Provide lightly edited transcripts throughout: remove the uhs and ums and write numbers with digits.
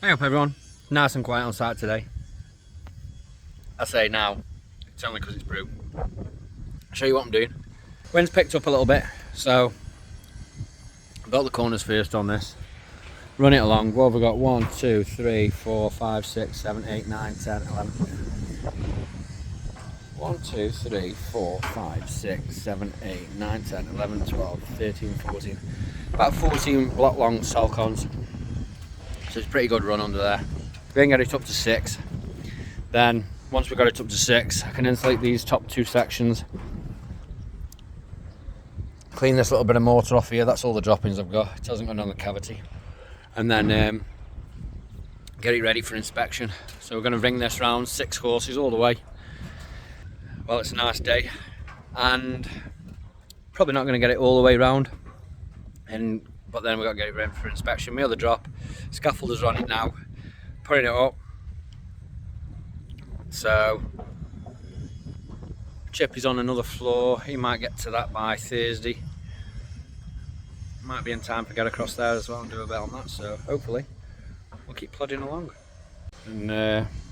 Hey up everyone, nice and quiet on site today. I say now, it's only because it's brew. I'll show you what I'm doing. Wind's picked up a little bit, so I've got the corners first on this. Run it along. What have we got? 1, 2, 3, 4, 5, 6, 7, 8, 9, 10, 11. 1, 2, 3, 4, 5, 6, 7, 8, 9, 10, 11, 12, 13, 14. About 14 block long salcons. So it's a pretty good run under there. We can get it up to 6. Then once we got it up to 6, I can insulate these top 2 sections. Clean this little bit of mortar off here. That's all the droppings I've got. It hasn't gone on the cavity. And then get it ready for inspection. So we're going to ring this round 6 courses all the way. Well, it's a nice day, and probably not going to get it all the way round. But then we've got to get it ready for inspection. My other drop, scaffolders are on it now, putting it up. So Chip is on another floor. He might get to that by Thursday. Might be in time to get across there as well and do a bit on that. So hopefully we'll keep plodding along. And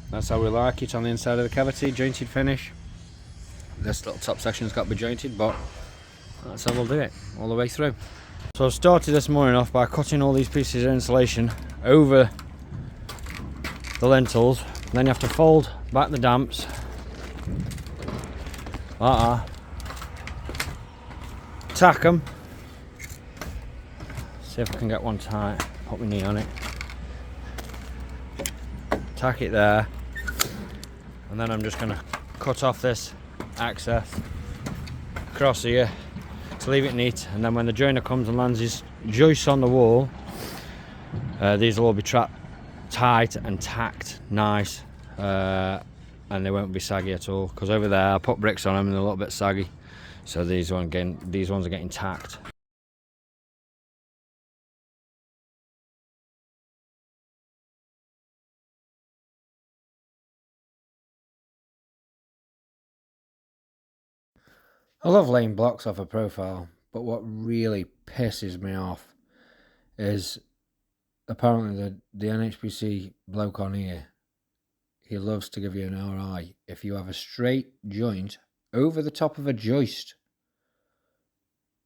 that's how we like it on the inside of the cavity, jointed finish. This little top section's got to be jointed, but that's how we'll do it all the way through. So I started this morning off by cutting all these pieces of insulation over the lintels. Then you have to fold back the damps like that, tack them, see if I can get one tight, put my knee on it, tack it there, and then I'm just going to cut off this access across here to leave it neat. And then when the joiner comes and lands his joists on the wall, these will all be tight and tacked nice, and they won't be saggy at all, because over there I put bricks on them and they're a little bit saggy, so these ones are getting tacked. I love laying blocks off a profile, but what really pisses me off is apparently the NHBC bloke on here, he loves to give you an RI if you have a straight joint over the top of a joist.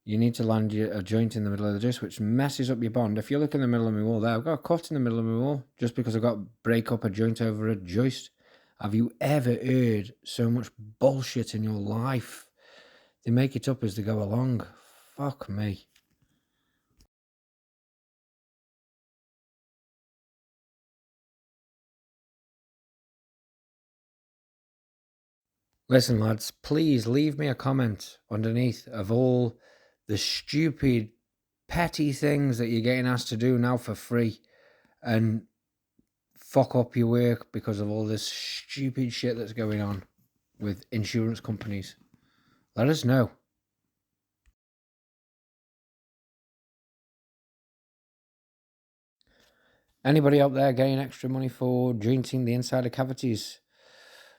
You need to land a joint in the middle of the joist, which messes up your bond. If you look in the middle of my wall there, I've got a cut in the middle of my wall just because I've got to break up a joint over a joist. Have you ever heard so much bullshit in your life? They make it up as they go along. Fuck me. Listen, lads, please leave me a comment underneath of all the stupid, petty things that you're getting asked to do now for free and fuck up your work because of all this stupid shit that's going on with insurance companies. Let us know. Anybody out there getting extra money for jointing the inside of cavities?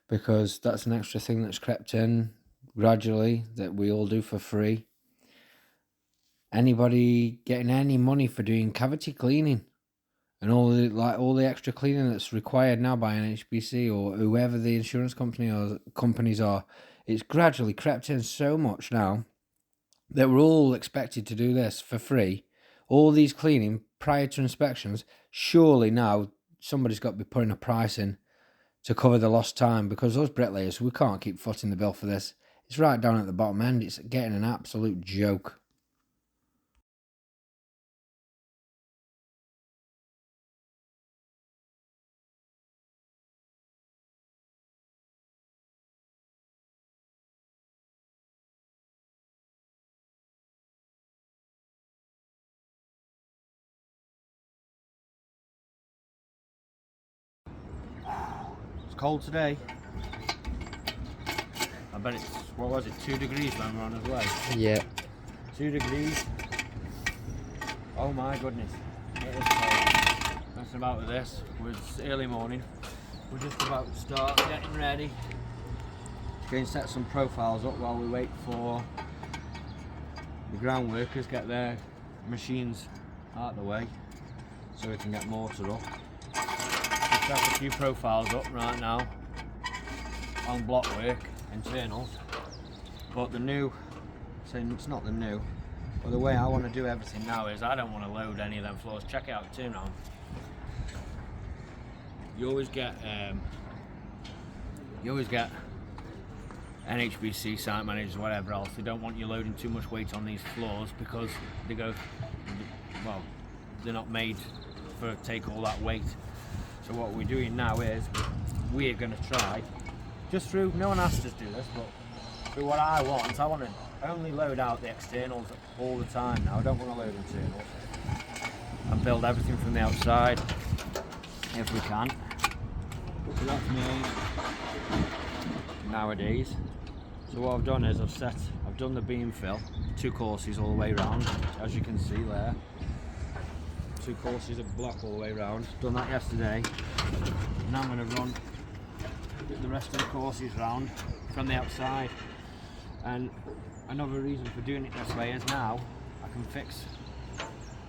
Because that's an extra thing that's crept in gradually that we all do for free. Anybody getting any money for doing cavity cleaning and all the extra cleaning that's required now by NHBC or whoever the insurance company or companies are? It's gradually crept in so much now that we're all expected to do this for free. All these cleaning prior to inspections. Surely now somebody's got to be putting a price in to cover the lost time, because those bricklayers, we can't keep footing the bill for this. It's right down at the bottom end. It's getting an absolute joke. It's cold today. I bet it's, what was it, 2 degrees when we're on his way? Yeah. 2 degrees. Oh my goodness. It is cold. Messing about with this. It's early morning. We're just about to start getting ready. Going to set some profiles up while we wait for the ground workers get their machines out of the way so we can get mortar up. Set a few profiles up right now on block work, internals, but the new, so it's not the new, but the way I want to do everything now is I don't want to load any of them floors. Check it out too now. You always get NHBC site managers, whatever else, they don't want you loading too much weight on these floors because they go, well, they're not made for take all that weight. So what we're doing now is we're going to try, just through, no one asked us to do this, but through what I want to only load out the externals all the time now. I don't want to load internals, and build everything from the outside if we can. So that's me nowadays. So what I've done is I've done the beam fill, 2 courses all the way around, as you can see there. 2 courses of block all the way around. Done that yesterday. Now I'm going to run the rest of the courses round from the outside. And another reason for doing it this way is now I can fix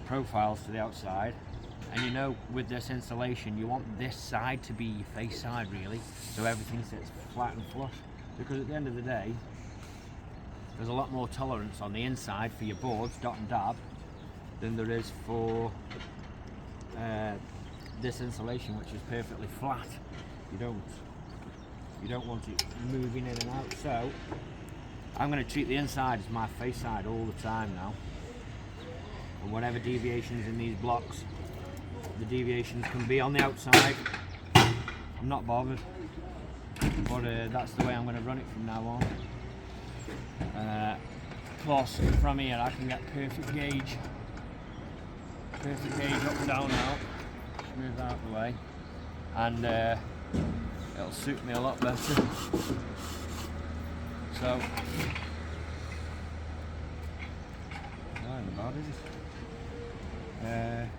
profiles to the outside. And you know, with this installation, you want this side to be your face side really, so everything sits flat and flush. Because at the end of the day, there's a lot more tolerance on the inside for your boards, dot and dab, than there is for this insulation, which is perfectly flat. You don't want it moving in and out. So I'm going to treat the inside as my face side all the time now. And whatever deviations in these blocks, the deviations can be on the outside. I'm not bothered, but that's the way I'm going to run it from now on. Plus, from here I can get perfect gauge up and down now. Move that out of the way, and it'll suit me a lot better. So, not bad, is it?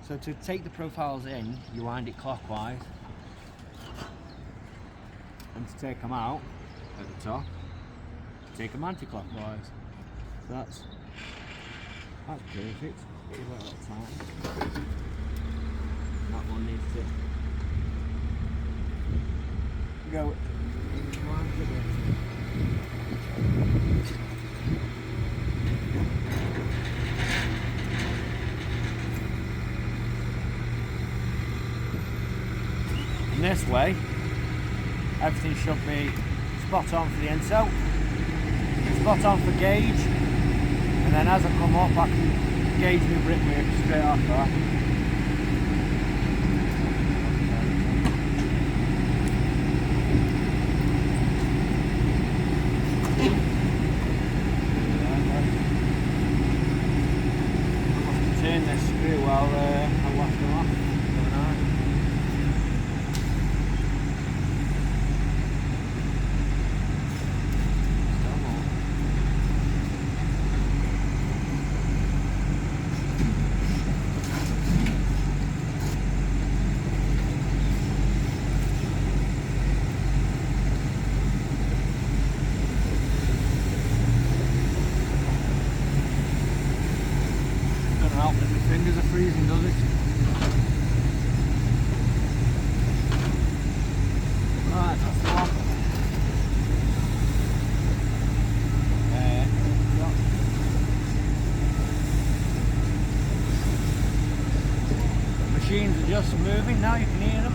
So to take the profiles in, you wind it clockwise, and to take them out at the top, take them anti-clockwise. So that's perfect. Give it a little time. That one needs to go into a bit. And this way, everything should be spot on for the inset, spot on for gauge, and then as I come up I can gauge my brickwork straight after that. Turn this screw while I wash them off. Fingers are freezing, does it? Right, that's the one. The machines are just moving now, you can hear them.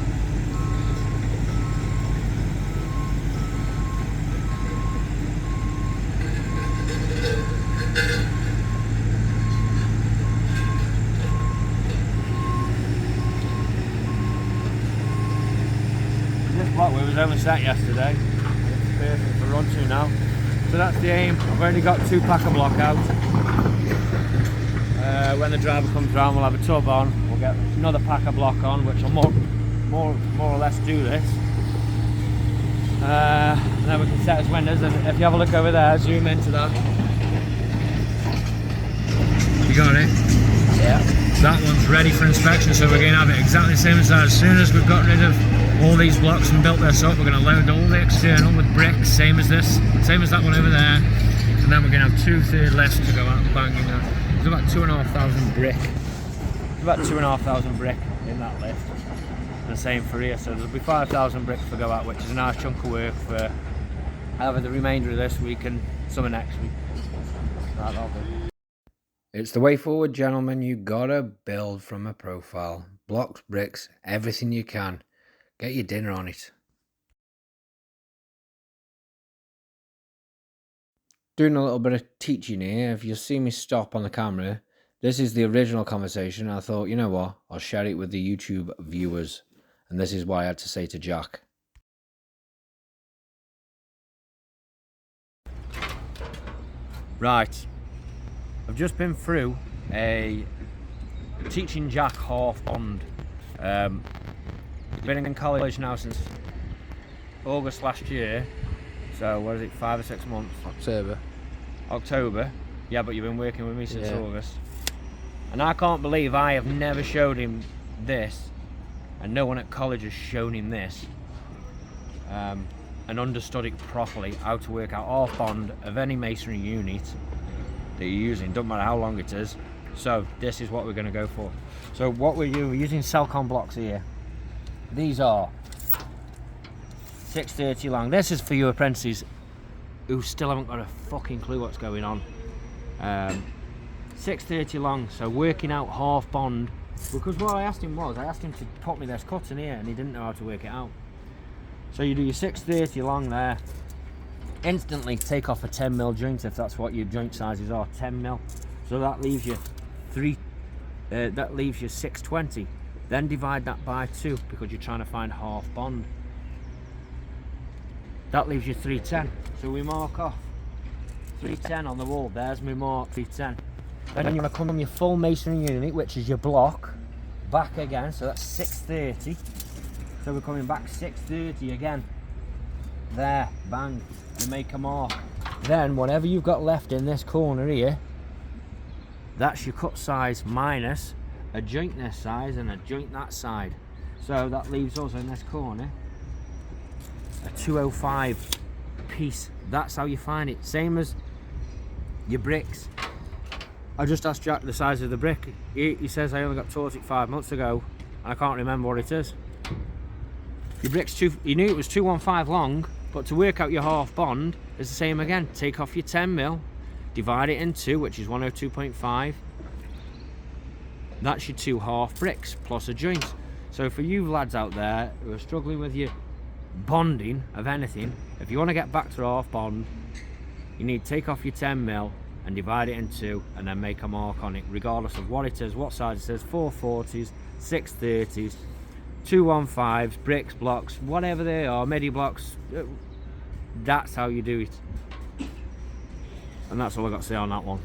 We was overset yesterday. It's perfect for run to now. So that's the aim. I've already got 2 packer block out. When the driver comes round, we'll have a tub on. We'll get another packer block on, which will more or less do this. And then we can set his windows. And if you have a look over there, zoom into that. You got it? Yeah. That one's ready for inspection, so we're going to have it exactly the same size. As soon as we've got rid of all these blocks and built this up, we're going to load all the external with bricks, same as this, same as that one over there, and then we're going to have 2 third lifts to go out banging that. There's about 2,500 brick. There's about 2,500 brick in that lift. And same for here. So there'll be 5,000 bricks to go out, which is a nice chunk of work for either the remainder of this week and some of next week. That'll do. It's the way forward, gentlemen. You gotta build from a profile. Blocks, bricks, everything you can. Get your dinner on it. Doing a little bit of teaching here. If you see me stop on the camera, this is the original conversation. I thought, you know what, I'll share it with the YouTube viewers. And this is what I had to say to Jack. Right. I've just been through a teaching Jack half bond. Been in college now since August last year. So what is it, 5 or 6 months? October. Yeah, but you've been working with me since August. And I can't believe I have never showed him this, and no one at college has shown him this, and understood it properly, how to work out half bond of any masonry unit that you're using, doesn't matter how long it is. So this is what we're going to go for. So what we're using Celcon blocks here. These are 630 long. This is for you apprentices who still haven't got a fucking clue what's going on. 630 long, so working out half bond, because what I asked him to put me this cut in here, and he didn't know how to work it out. So you do your 630 long there, instantly take off a 10mm joint if that's what your joint sizes are, 10mm. So that leaves you 620. Then divide that by 2 because you're trying to find half bond. That leaves you 310. So we mark off 310 on the wall. There's my mark, 310. Then you're going to come on your full masonry unit, which is your block, back again. So that's 630. So we're coming back 630 again. There, bang. You make a mark. Then whatever you've got left in this corner here, that's your cut size minus a joint this size and a joint that side. So that leaves us in this corner a 205 piece. That's how you find it. Same as your bricks. I just asked Jack the size of the brick. He says I only got taught it 5 months ago and I can't remember what it is. Your brick's he knew it was 215 long, but to work out your half bond is the same again. Take off your 10mm, divide it in 2, which is 102.5. That's your 2 half bricks plus a joint. So for you lads out there who are struggling with your bonding of anything, if you want to get back to half bond, you need to take off your 10mm and divide it in 2 and then make a mark on it, regardless of what it is, what size it is, 440s, 630s, 215s, bricks, blocks, whatever they are, midi blocks. That's how you do it. And that's all I got to say on that one.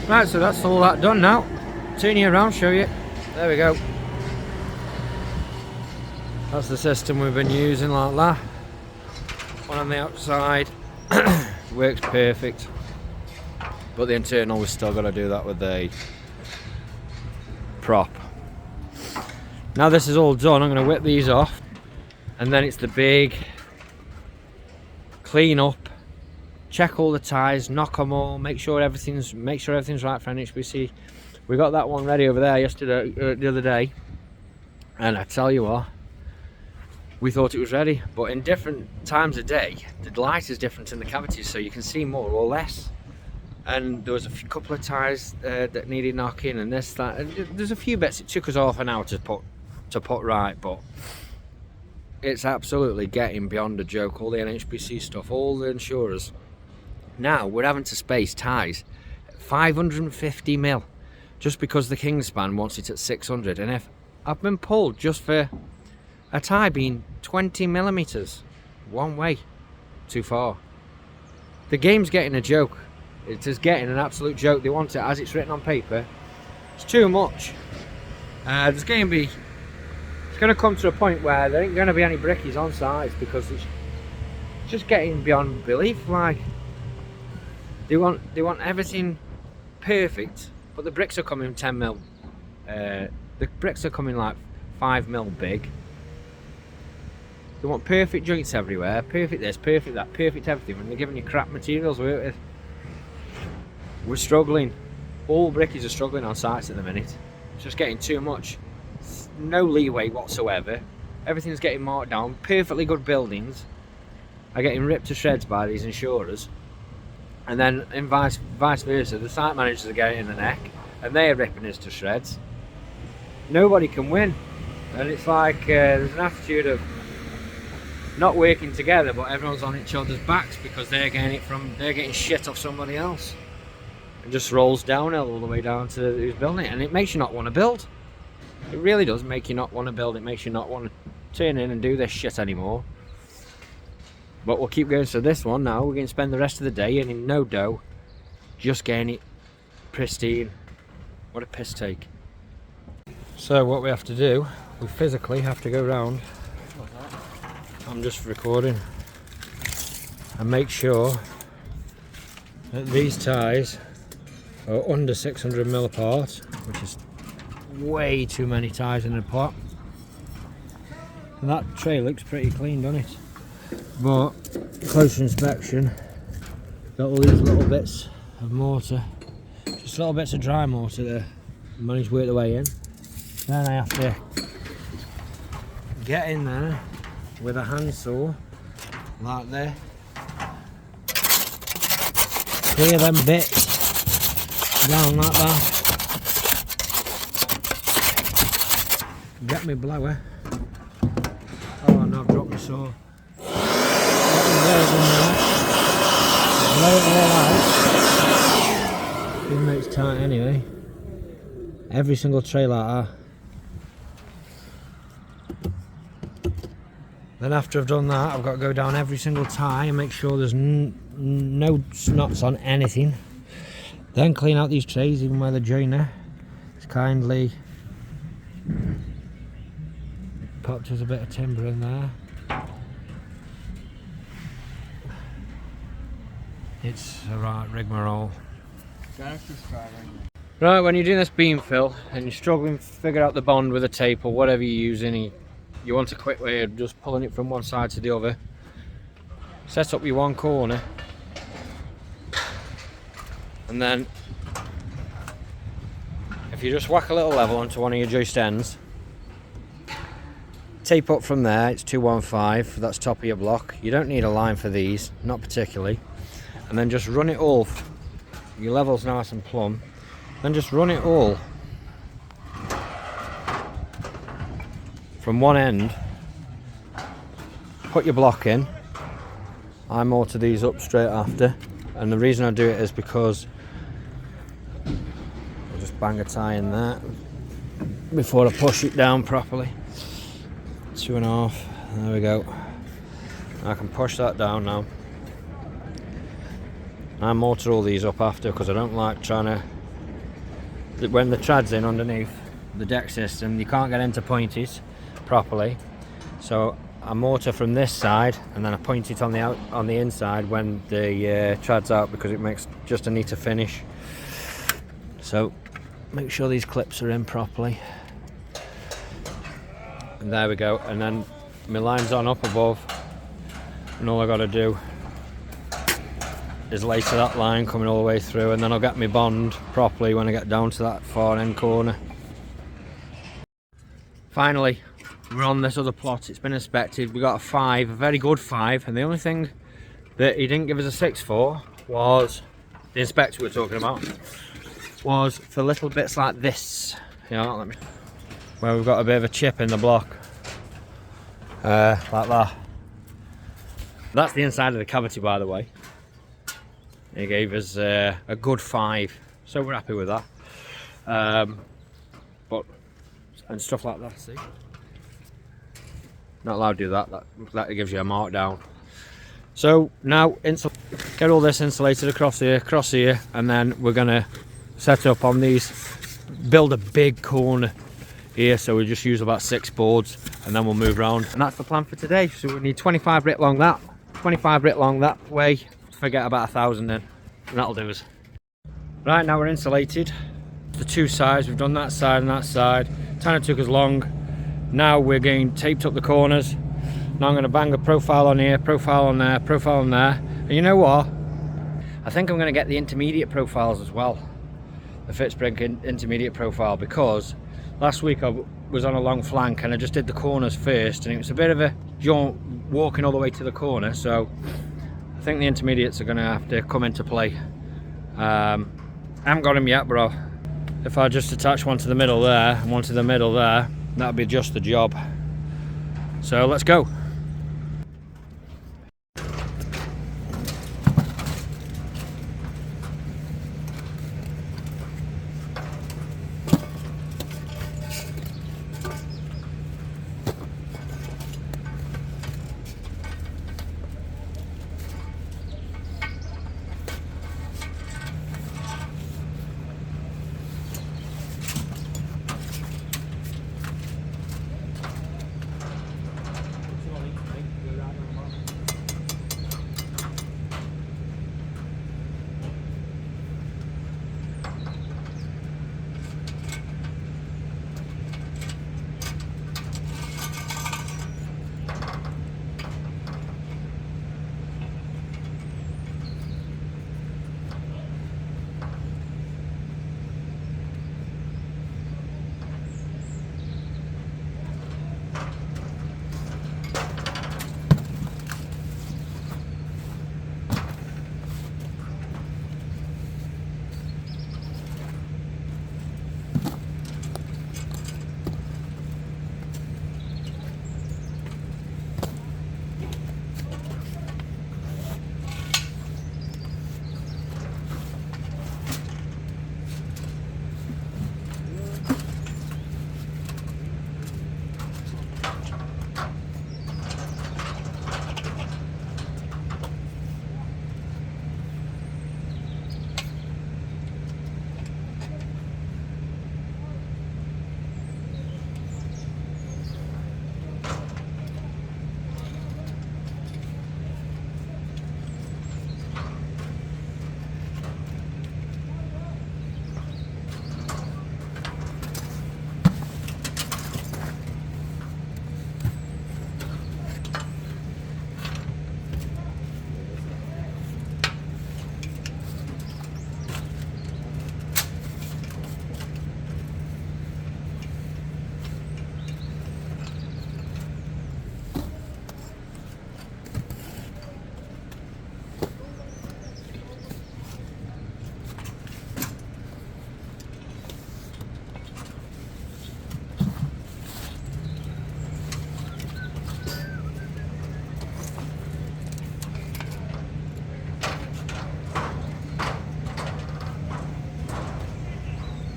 Right, so that's all that done now. Turn you around, show you. There we go. That's the system we've been using, like that. One on the outside. Works perfect. But the internal, we've still got to do that with the prop. Now this is all done, I'm going to whip these off. And then it's the big clean up. Check all the ties, knock them all, make sure everything's right for NHBC. We got that one ready over there yesterday, the other day, and I tell you what, we thought it was ready, but in different times of day, the light is different in the cavities, so you can see more or less. And there was a couple of ties that needed knocking, and this, that. And there's a few bits. It took us half an hour to put right, but it's absolutely getting beyond a joke. All the NHBC stuff, all the insurers. Now we're having to space ties 550mm just because the Kingspan wants it at 600, and if I've been pulled just for a tie being 20mm one way too far. The game's getting a joke. It is getting an absolute joke. They want it as it's written on paper. It's too much. It's going to come to a point where there ain't going to be any brickies on sides because it's just getting beyond belief. Like they want everything perfect, but the bricks are coming 10mm. The bricks are coming like 5mm big. They want perfect joints everywhere, perfect this, perfect that, perfect everything, when they're giving you crap materials to work with. We're struggling. All brickies are struggling on sites at the minute. It's just getting too much. no leeway whatsoever. Everything's getting marked down. Perfectly good buildings are getting ripped to shreds by these insurers, and then in vice versa, the site managers are getting in the neck and they're ripping us to shreds. Nobody can win, and it's like there's an attitude of not working together, but everyone's on each other's backs because they're getting shit off somebody else. It just rolls downhill all the way down to who's building it, and it makes you not want to build. It really does make you not want to build. It makes you not want to turn in and do this shit anymore. But we'll keep going. So this one now, we're going to spend the rest of the day in no dough, just getting it pristine. What a piss take. So what we have to do, we physically have to go round. I'm just recording, and make sure that these ties are under 600mm apart, which is way too many ties in a pot. And that tray looks pretty clean, doesn't it? But closer inspection, got all these little bits of mortar, just little bits of dry mortar there. Managed to work the way in. Then I have to get in there with a handsaw, like there. Clear them bits down like that. Get me blower. Oh no, I've dropped my saw. Get me blowers in there. Blow it all out. Even though it's tight anyway. Every single tray like that. Then after I've done that, I've got to go down every single tie and make sure there's no snots on anything. Then clean out these trays, even where the joiner has kindly popped us a bit of timber in there. It's a right rigmarole. Right, when you're doing this beam fill and you're struggling to figure out the bond with a tape or whatever you're using, you want a quick way of just pulling it from one side to the other. Set up your one corner, and then if you just whack a little level onto one of your joist ends, tape up from there. It's 215, that's top of your block. You don't need a line for these, not particularly. And then just run it all, your level's nice and plumb, then just run it all from one end. Put your block in. I mortar these up straight after, and the reason I do it is because I'll just bang a tie in there before I push it down properly. 2.5, there we go. I can push that down now. I mortar all these up after because I don't like trying to, when the trad's in underneath the deck system, you can't get into pointies properly. So I mortar from this side and then I point it on the inside when the trad's out, because it makes just a neater finish. So make sure these clips are in properly. And there we go. And then my line's on up above, and all I got to do is lay to that line coming all the way through, and then I'll get my bond properly when I get down to that far end corner. Finally, we're on this other plot. It's been inspected. We got a 5, a very good 5, and the only thing that he didn't give us a 6 for was, the inspector we're talking about, was for little bits like this, you know, where we've got a bit of a chip in the block, like that. That's the inside of the cavity, by the way. He gave us a good 5, so we're happy with that. And stuff like that, see? Not allowed to do that. That gives you a mark down. So now get all this insulated across here, and then we're gonna set up on these, build a big corner here, so we just use about 6 boards, and then we'll move around. And that's the plan for today. So we need 25 grit long that, 25 grit long that way, forget about 1,000 in, and that'll do us. Right, now we're insulated the 2 sides. We've done that side and that side. Kind of took us long. Now we're getting taped up the corners. Now I'm going to bang a profile on here, profile on there, profile on there. And you know what? I think I'm going to get the intermediate profiles as well. The Fitzbrink intermediate profile, because last week was on a long flank, and I just did the corners first, and it was a bit of a jaunt walking all the way to the corner, so I think the intermediates are going to have to come into play. I haven't got them yet, but if I just attach one to the middle there and one to the middle there, that'll be just the job. So let's go.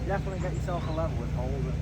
Definitely get yourself a level and hold it.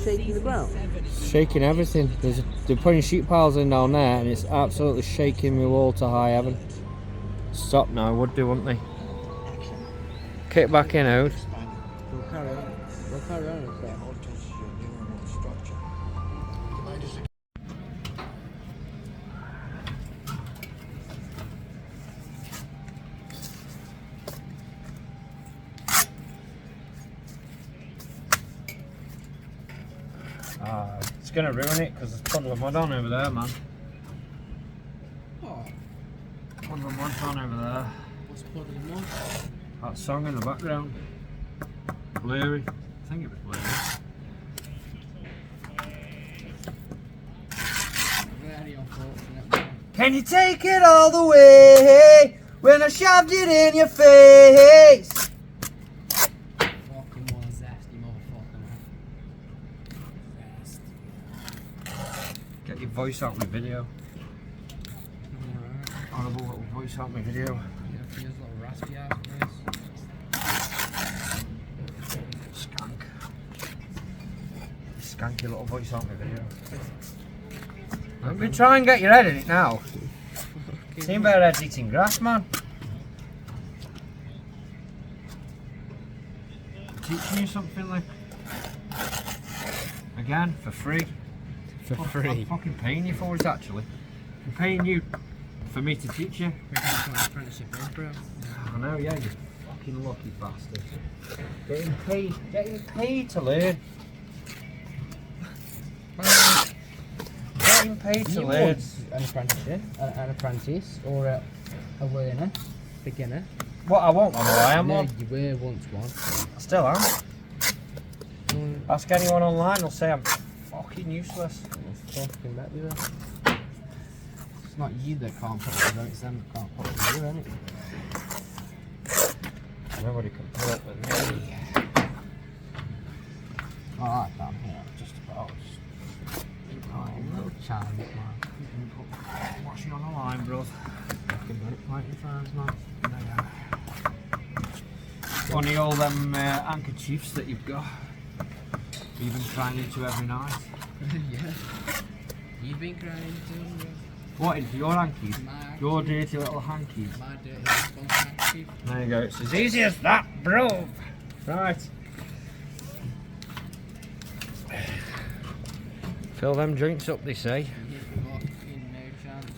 shaking the ground? Shaking everything. They're putting sheet piles in down there, and it's absolutely shaking my wall to high heaven. Stop now, would do, wouldn't they? Kick back in out. We'll carry on. We'll carry on. It's gonna ruin it because there's a puddle of mud on over there, man. Oh, Puddle of mud's on over there. what's puddle of mud? That song in the background. Blurry. I think it was blurry. Very unfortunate, man. Can you take it all the way when I shoved it in your face? Fucking one zesty motherfucker, man. Get your voice out my video. Alright. Horrible little voice out my video. You have to use a little raspy ass voice. Skank. Skanky little voice out my video. Let me try and get your head in it now. Seem better heads eating grass, man. Teaching you something like again for free. For What free. I'm fucking paying you for it actually. I'm paying you for me to teach you. We're going to an apprenticeship, bro. I know, yeah, you fucking lucky bastard. Getting paid to learn. Getting paid to You learn. want an apprenticeship, an apprentice, or a learner, beginner? What I want, I am No, one. you were once one. I still am. Ask anyone online, they'll say I'm fucking useless. Fucking bet you are. It's not you that can't put it together, it's them that can't put it together, isn't it? Nobody can put up with me. Alright, down here, just about. Oh, little chance, man. Watching on the line, bro. Fucking got it plenty of times, man. One of all them handkerchiefs that you've got. You've been crying into every night. Yeah. You've been crying too, bro. What, into your hankies? My Your dirty little hankies. My dirty little handkerchief. There you go, it's as easy as that, bro. Right. Fill them drinks up, they say. You fucking no chance.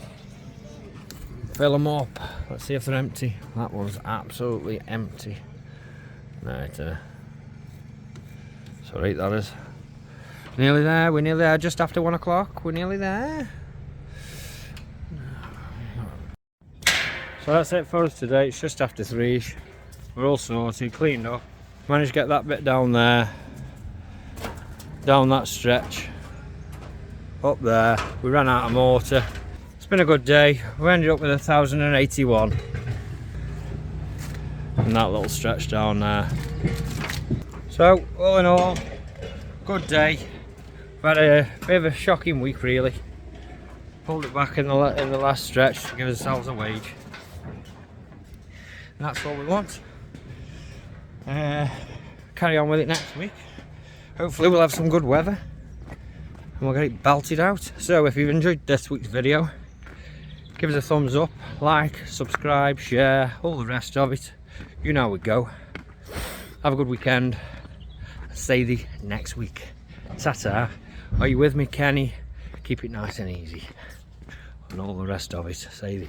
Fill them up. Let's see if they're empty. That one's absolutely empty. Right, sorry, that is. Nearly there, we're nearly there, just after 1 o'clock. We're nearly there. So that's it for us today. It's just after 3. We're all sorted, cleaned up. Managed to get that bit down there. Down that stretch. Up there. We ran out of mortar. It's been a good day. We ended up with 1,081. And that little stretch down there. So, all in all, good day. We've had a bit of a shocking week, really. Pulled it back in the last stretch to give ourselves a wage. And that's all we want. Carry on with it next week. Hopefully we'll have some good weather and we'll get it belted out. So if you've enjoyed this week's video, give us a thumbs up, like, subscribe, share, all the rest of it. You know how we go. Have a good weekend. See thee next week. Ta-ta. Are you with me, Kenny? Keep it nice and easy. And all the rest of it. See thee.